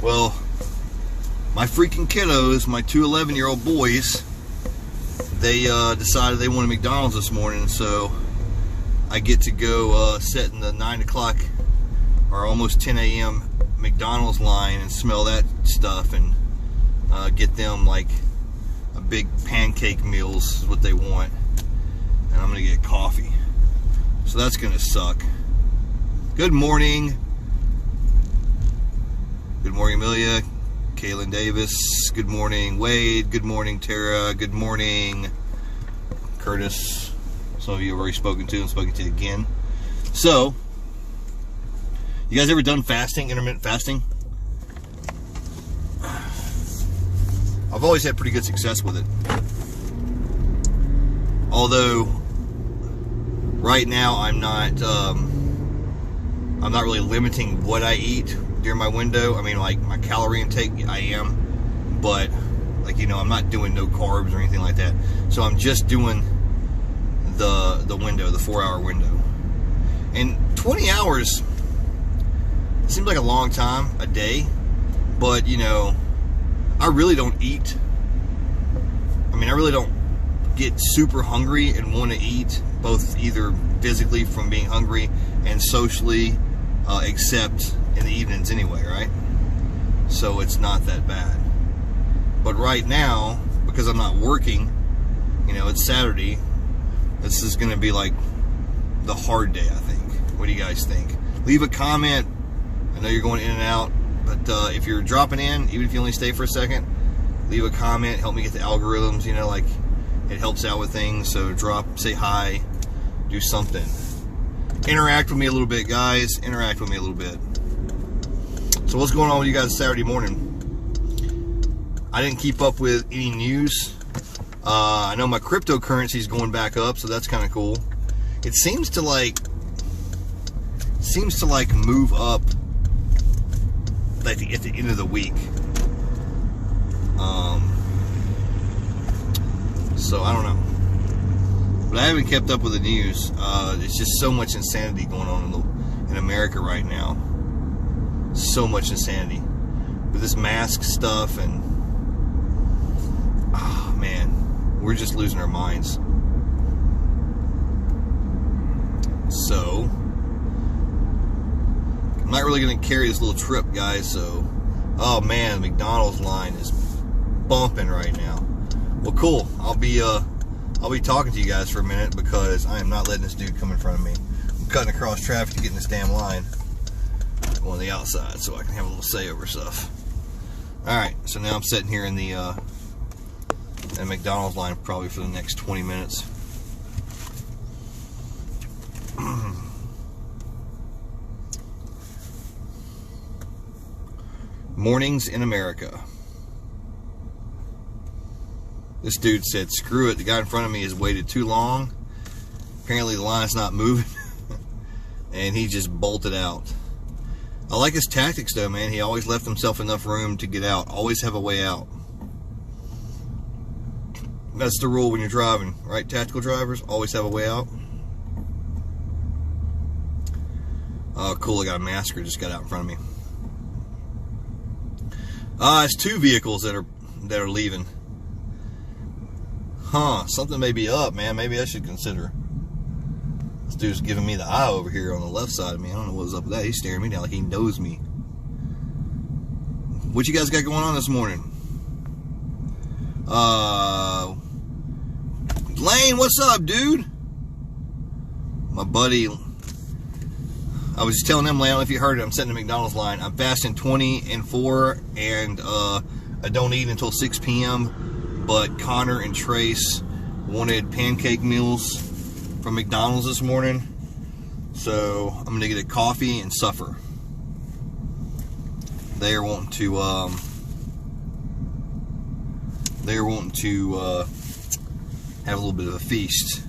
Well, my freaking kiddos, my two 11-year-old boys, they decided they wanted McDonald's this morning, so I get to go sit in the 9 o'clock or almost 10 a.m. McDonald's line and smell that stuff and get them like a big pancake meals is what they want, and I'm gonna get coffee, so that's gonna suck. Good morning. Good morning, Amelia. Kaylin Davis. Good morning, Wade. Good morning, Tara. Good morning, Curtis. Some of you have already spoken to and spoken to again. So, you guys ever done fasting, intermittent fasting? I've always had pretty good success with it. Although, right now I'm not really limiting what I eat during my window. I mean, like my calorie intake, I am, but like, you know, I'm not doing no carbs or anything like that. So I'm just doing the window, the 4-hour window. And 20 hours seems like a long time, a day, but you know, I really don't eat. I mean, I really don't get super hungry and want to eat, both either physically from being hungry and socially, except in the evenings anyway, right? So it's not that bad. But right now, because I'm not working, you know, it's Saturday, this is going to be like the hard day, I think. What do you guys think? Leave a comment. I know you're going in and out, but if you're dropping in, even if you only stay for a second, leave a comment, help me get the algorithms, you know, like it helps out with things. So drop, say hi, do something. Interact with me a little bit, guys. Interact with me a little bit. So what's going on with you guys Saturday morning? I didn't keep up with any news. I know my cryptocurrency is going back up, so that's kind of cool. It seems to like move up like at the end of the week. So I don't know. But I haven't kept up with the news. There's just so much insanity going on in America right now. So much insanity with this mask stuff, and oh man, we're just losing our minds. So I'm not really going to carry this little trip, guys. So, oh man, the McDonald's line is bumping right now. Well, cool. I'll be talking to you guys for a minute because I am not letting this dude come in front of me. I'm cutting across traffic to get in this damn line on the outside so I can have a little say over stuff. Alright, so now I'm sitting here in the McDonald's line probably for the next 20 minutes. Mornings in America. This dude said, screw it, the guy in front of me has waited too long. Apparently the line's not moving. And he just bolted out. I like his tactics though, man. He always left himself enough room to get out. Always have a way out. That's the rule when you're driving, right? Tactical drivers always have a way out. Oh, cool. I got a masker just got out in front of me. It's two vehicles that are leaving. Huh, something may be up, man. Maybe I should consider. This dude's giving me the eye over here on the left side of me. I don't know what's up with that. He's staring me down like he knows me. What you guys got going on this morning? Lane, what's up, dude? My buddy, I was just telling him, Lane, I don't know if you heard it, I'm sitting in the McDonald's line. I'm fasting 20 and 4, and I don't eat until 6 p.m., but Connor and Trace wanted pancake meals from McDonald's this morning, so I'm gonna get a coffee and suffer. They are wanting to have a little bit of a feast.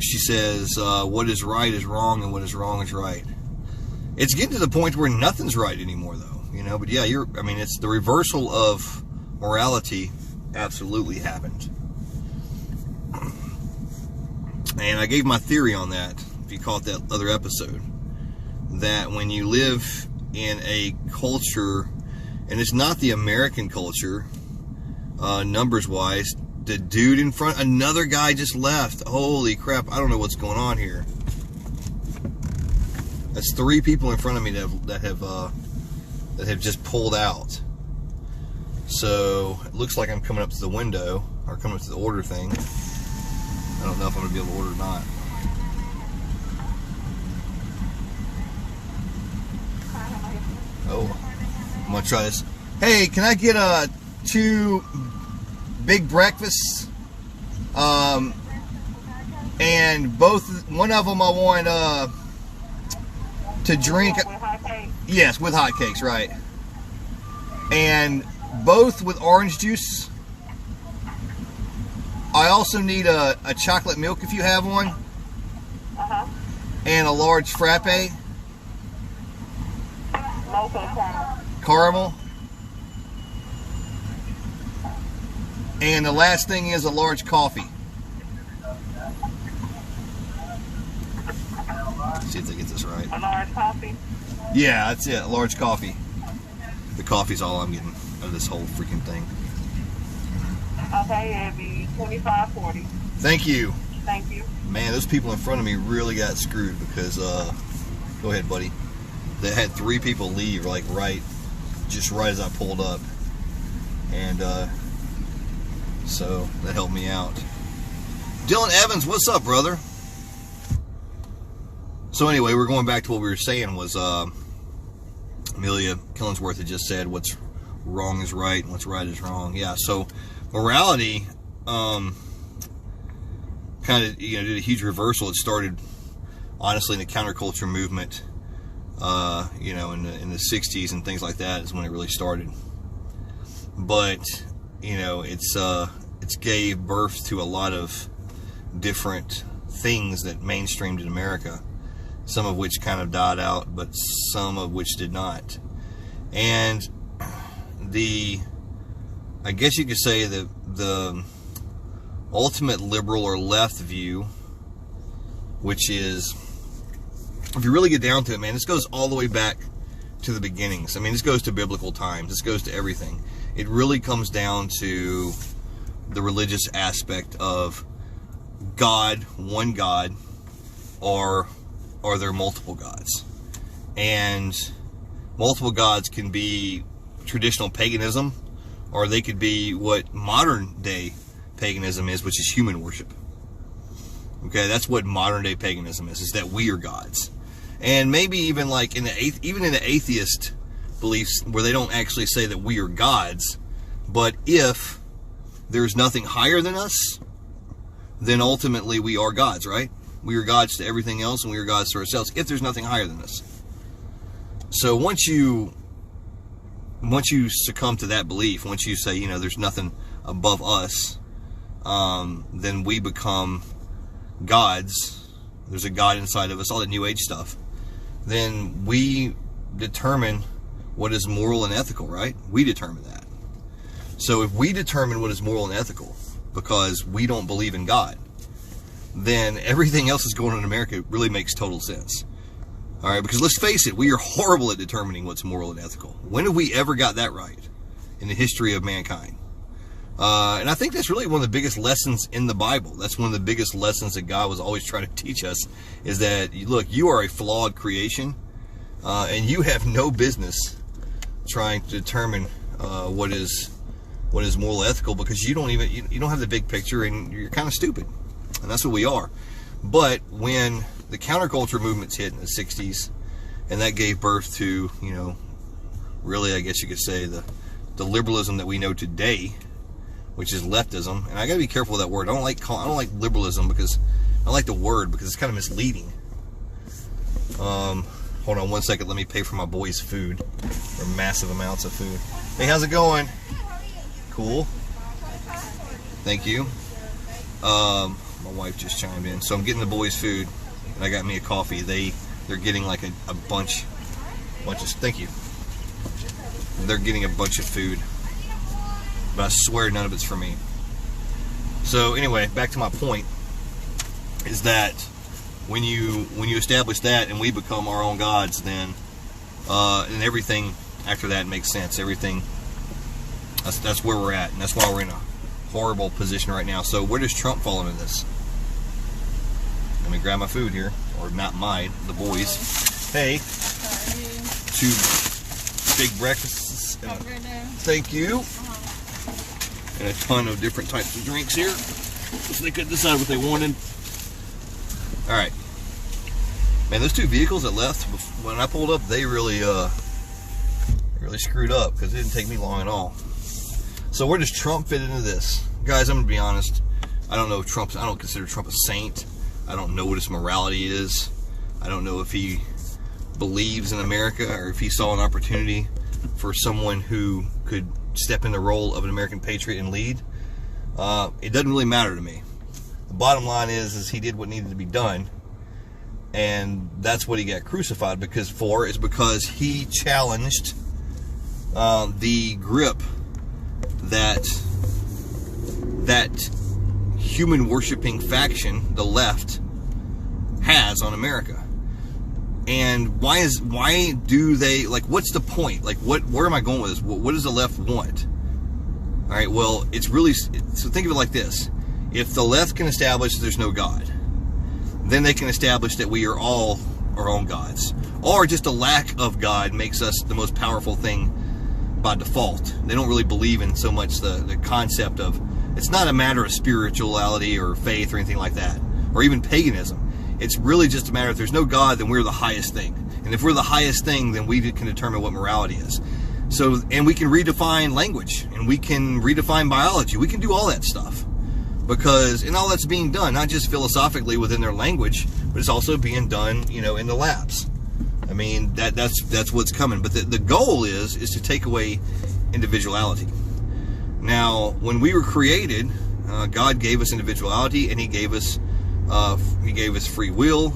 She says, what is right is wrong and what is wrong is right. It's getting to the point where nothing's right anymore, though, you know. But yeah, I mean, it's the reversal of morality absolutely happened. And I gave my theory on that, if you caught that other episode, that when you live in a culture, and it's not the American culture, numbers wise, the dude in front, another guy just left. Holy crap, I don't know what's going on here. That's 3 people in front of me that have just pulled out. So it looks like I'm coming up to the window, or coming up to the order thing. I don't know if I'm gonna be able to order or not. Oh, I'm gonna try this. Hey, can I get 2 big breakfasts? And one of them I want to drink. With hot cakes? Yes, with hot cakes, right. And both with orange juice. I also need a chocolate milk if you have one. And a large frappe. Mocha Caramel. And the last thing is a large coffee. Let's see if they get this right. A large coffee? Yeah, that's it. A large coffee. The coffee's all I'm getting out of this whole freaking thing. Okay, it'd be $25.40. Thank you. Thank you. Man, those people in front of me really got screwed because, go ahead, buddy. They had 3 people leave, like, just right as I pulled up. And, so that helped me out. Dylan Evans, what's up, brother? So anyway, we're going back to what we were saying was, Amelia Killingsworth had just said what's wrong is right and what's right is wrong. Yeah, so morality, kind of, did a huge reversal. It started, honestly, in the counterculture movement, in the 60s and things like that is when it really started. But, it's gave birth to a lot of different things that mainstreamed in America, some of which kind of died out, but some of which did not. And I guess you could say that the ultimate liberal or left view, which is, if you really get down to it, man, this goes all the way back to the beginnings. I mean, this goes to biblical times. This goes to everything. It really comes down to the religious aspect of God, one God, or are there multiple gods? And multiple gods can be traditional paganism, or they could be what modern day paganism is, which is human worship. Okay, that's what modern day paganism is that we are gods. And maybe even like in the atheist beliefs where they don't actually say that we are gods, but if there's nothing higher than us, then ultimately we are gods, right? We are gods to everything else, and we are gods to ourselves if there's nothing higher than us. So once you succumb to that belief, once you say, there's nothing above us, then we become gods. There's a God inside of us, all the New Age stuff. Then we determine what is moral and ethical, right? We determine that. So if we determine what is moral and ethical because we don't believe in God, then everything else that's going on in America really makes total sense. All right, because let's face it, we are horrible at determining what's moral and ethical. When have we ever got that right in the history of mankind? And I think that's really one of the biggest lessons in the Bible. That's one of the biggest lessons that God was always trying to teach us, is that, look, you are a flawed creation, and you have no business trying to determine what is moral and ethical, because you don't have the big picture, and you're kind of stupid. And that's what we are. But when the counterculture movements hit in the 60s, and that gave birth to, really, I guess you could say, the liberalism that we know today, which is leftism. And I gotta be careful with that word. I don't like liberalism because I don't like the word because it's kind of misleading. Hold on one second. Let me pay for my boys' food, or massive amounts of food. Hey, how's it going? Cool. Thank you. My wife just chimed in, so I'm getting the boys' food, and I got me a coffee. They're getting like a bunch of. Thank you. They're getting a bunch of food, but I swear none of it's for me. So anyway, back to my point, is that when you establish that and we become our own gods, then and everything after that makes sense. Everything, that's where we're at, and that's why we're in a horrible position right now. So where does Trump fall into this? Let me grab my food here, or not mine, the boys. Hey, 2 big breakfasts. Thank you. And a ton of different types of drinks here, so they could decide what they wanted. All right, man. Those 2 vehicles that left when I pulled up, they really screwed up, because it didn't take me long at all. So where does Trump fit into this, guys? I'm gonna be honest. I don't know if I don't consider Trump a saint. I don't know what his morality is. I don't know if he believes in America, or if he saw an opportunity for someone who could step in the role of an American patriot and lead. It doesn't really matter to me. The bottom line is he did what needed to be done, and that's what he got crucified because he challenged the grip that human worshiping faction, the left, has on America. And why do they, like, what's the point? Like, where am I going with this? What does the left want? All right, well, it's really, so think of it like this. If the left can establish there's no God, then they can establish that we are all our own gods. Or just a lack of God makes us the most powerful thing by default. They don't really believe in so much the concept of, it's not a matter of spirituality or faith or anything like that, or even paganism. It's really just a matter of, there's no God, then we're the highest thing. And if we're the highest thing, then we can determine what morality is. So, and we can redefine language, and we can redefine biology. We can do all that stuff. And all that's being done, not just philosophically within their language, but it's also being done, in the labs. I mean, that's what's coming. But the goal is to take away individuality. Now, when we were created, God gave us individuality, and He gave us free will,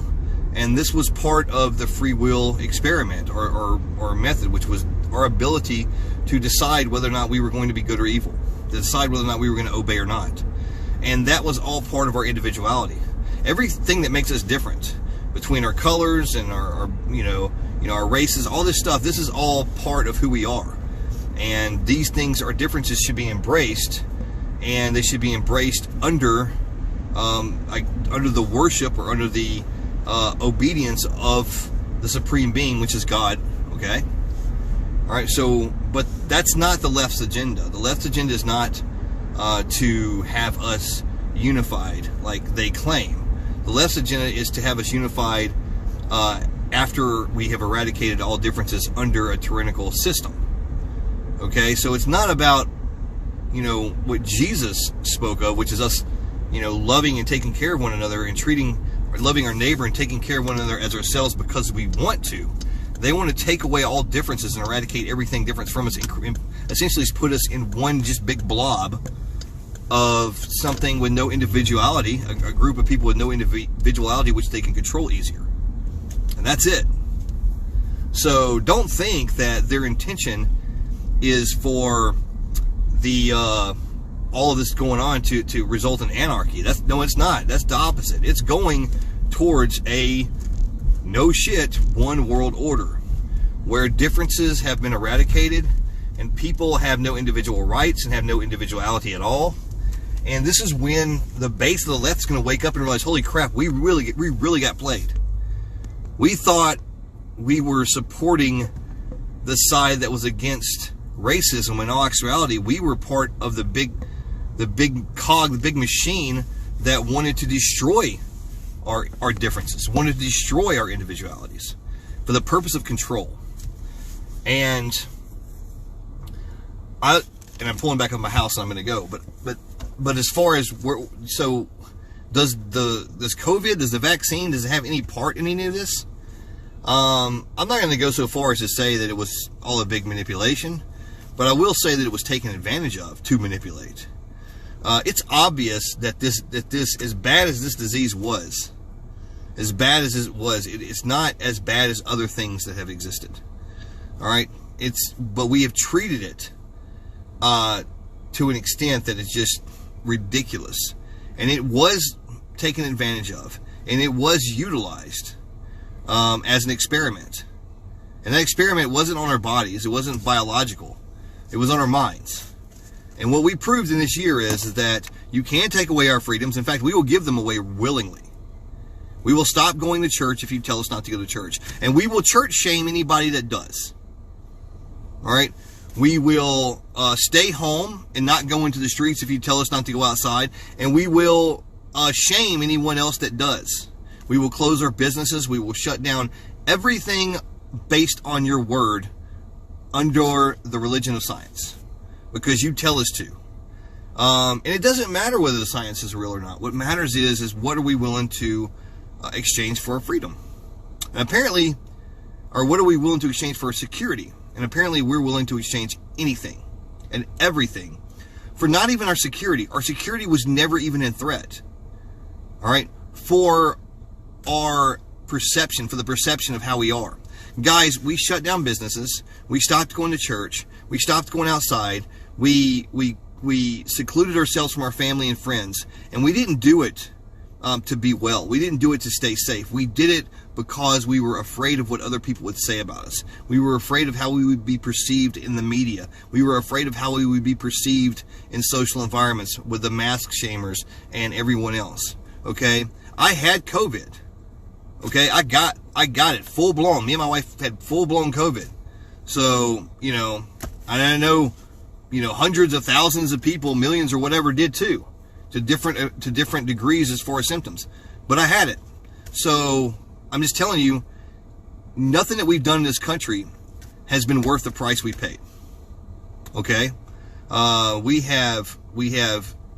and this was part of the free will experiment or method, which was our ability to decide whether or not we were going to be good or evil, to decide whether or not we were going to obey or not. And that was all part of our individuality. Everything that makes us different, between our colors and our our races, all this stuff, this is all part of who we are. And these things, our differences, should be embraced, and they should be embraced under the worship or under the obedience of the Supreme Being, which is God. Okay? All right, so, but that's not the left's agenda. The left's agenda is not to have us unified like they claim. The left's agenda is to have us unified after we have eradicated all differences under a tyrannical system. Okay, so it's not about, what Jesus spoke of, which is us, loving and taking care of one another and loving our neighbor and taking care of one another as ourselves because we want to. They want to take away all differences and eradicate everything different from us, and essentially put us in one just big blob of something with no individuality, a group of people with no individuality which they can control easier. And that's it. So don't think that their intention is for the all of this going on to result in anarchy. No, it's not. That's the opposite. It's going towards a no shit one world order where differences have been eradicated and people have no individual rights and have no individuality at all. And this is when the base of the left is going to wake up and realize, holy crap, we really got played. We thought we were supporting the side that was against racism, when in all actuality we were part of the big cog, the big machine that wanted to destroy our differences, wanted to destroy our individualities for the purpose of control. And I'm pulling back up my house and I'm going to go, but as far as so does COVID, does the vaccine, does it have any part in any of this? I'm not going to go so far as to say that it was all a big manipulation, but I will say that it was taken advantage of to manipulate. It's obvious that this, as bad as this disease was, it's not as bad as other things that have existed. All right, but we have treated it to an extent that it's just ridiculous, and it was taken advantage of. and it was utilized as an experiment. And that experiment wasn't on our bodies. It wasn't biological. It was on our minds. And what we proved in this year is that you can take away our freedoms. In fact, we will give them away willingly. We will stop going to church if you tell us not to go to church. And we will church shame anybody that does. All right? We will stay home and not go into the streets if you tell us not to go outside. And we will shame anyone else that does. We will close our businesses. We will shut down everything based on your word under the religion of science, because you tell us to. And it doesn't matter whether the science is real or not. What matters is what are we willing to exchange for our freedom? And apparently, or what are we willing to exchange for our security? And apparently we're willing to exchange anything and everything for not even our security. Our security was never even in threat. All right? For our perception, for the perception of how we are. Guys, we shut down businesses. We stopped going to church. We stopped going outside. We secluded ourselves from our family and friends. And we didn't do it to be well. We didn't do it to stay safe. We did it because we were afraid of what other people would say about us. We were afraid of how we would be perceived in the media. We were afraid of how we would be perceived in social environments with the mask shamers and everyone else. Okay? I had COVID. Okay? I got it full blown. Me and my wife had full blown COVID. So, I know, hundreds of thousands of people, millions or whatever did too, to different degrees as far as symptoms. But I had it. So, I'm just telling you, nothing that we've done in this country has been worth the price we paid. Okay? We have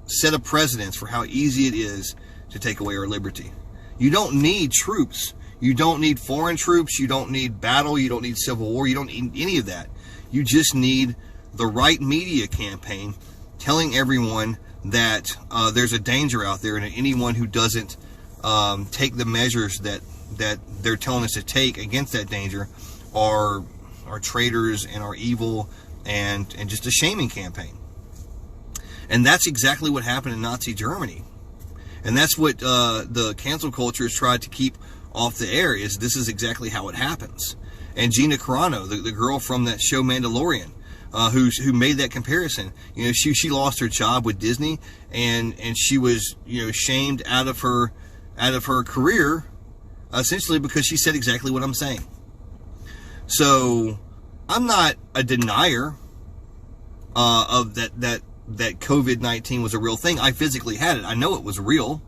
set a precedence for how easy it is to take away our liberty. You don't need troops. You don't need foreign troops. You don't need battle. You don't need civil war. You don't need any of that. You just need the right media campaign telling everyone that there's a danger out there, and anyone who doesn't take the measures that they're telling us to take against that danger are traitors and are evil and just a shaming campaign. And that's exactly what happened in Nazi Germany. And that's what the cancel culture has tried to keep off the air, is this is exactly how it happens. And Gina Carano, the girl from that show Mandalorian, who made that comparison, she lost her job with Disney, and she was shamed out of her career, essentially because she said exactly what I'm saying. So I'm not a denier of that COVID-19 was a real thing. I physically had it. I know it was real.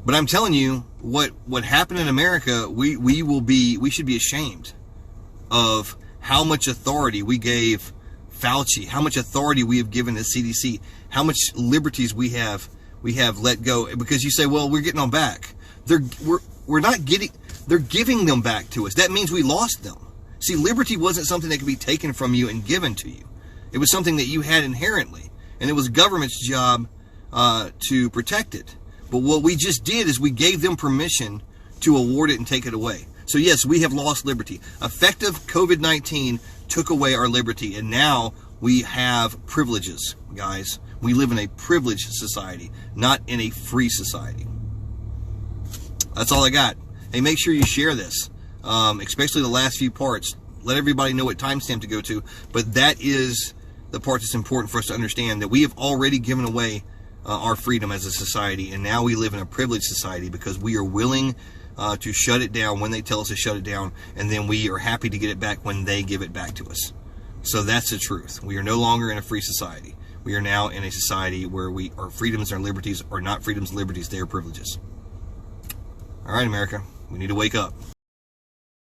But I'm telling you, what happened in America, we should be ashamed of how much authority we gave Fauci, how much authority we have given the CDC, how much liberties we have let go. Because you say, well, we're getting them back. We're not getting, they're giving them back to us. That means we lost them. See, liberty wasn't something that could be taken from you and given to you. It was something that you had inherently, and it was government's job to protect it. But what we just did is we gave them permission to award it and take it away. So yes, we have lost liberty. Effective COVID-19 took away our liberty, and now we have privileges, guys. We live in a privileged society, not in a free society. That's all I got. Hey, make sure you share this, especially the last few parts. Let everybody know what timestamp to go to. But that is the part that's important for us to understand, that we have already given away our freedom as a society, and now we live in a privileged society because we are willing to shut it down when they tell us to shut it down, and then we are happy to get it back when they give it back to us. So that's the truth. We are no longer in a free society. We are now in a society where our freedoms and our liberties are not freedoms and liberties, they are privileges. All right, America, we need to wake up.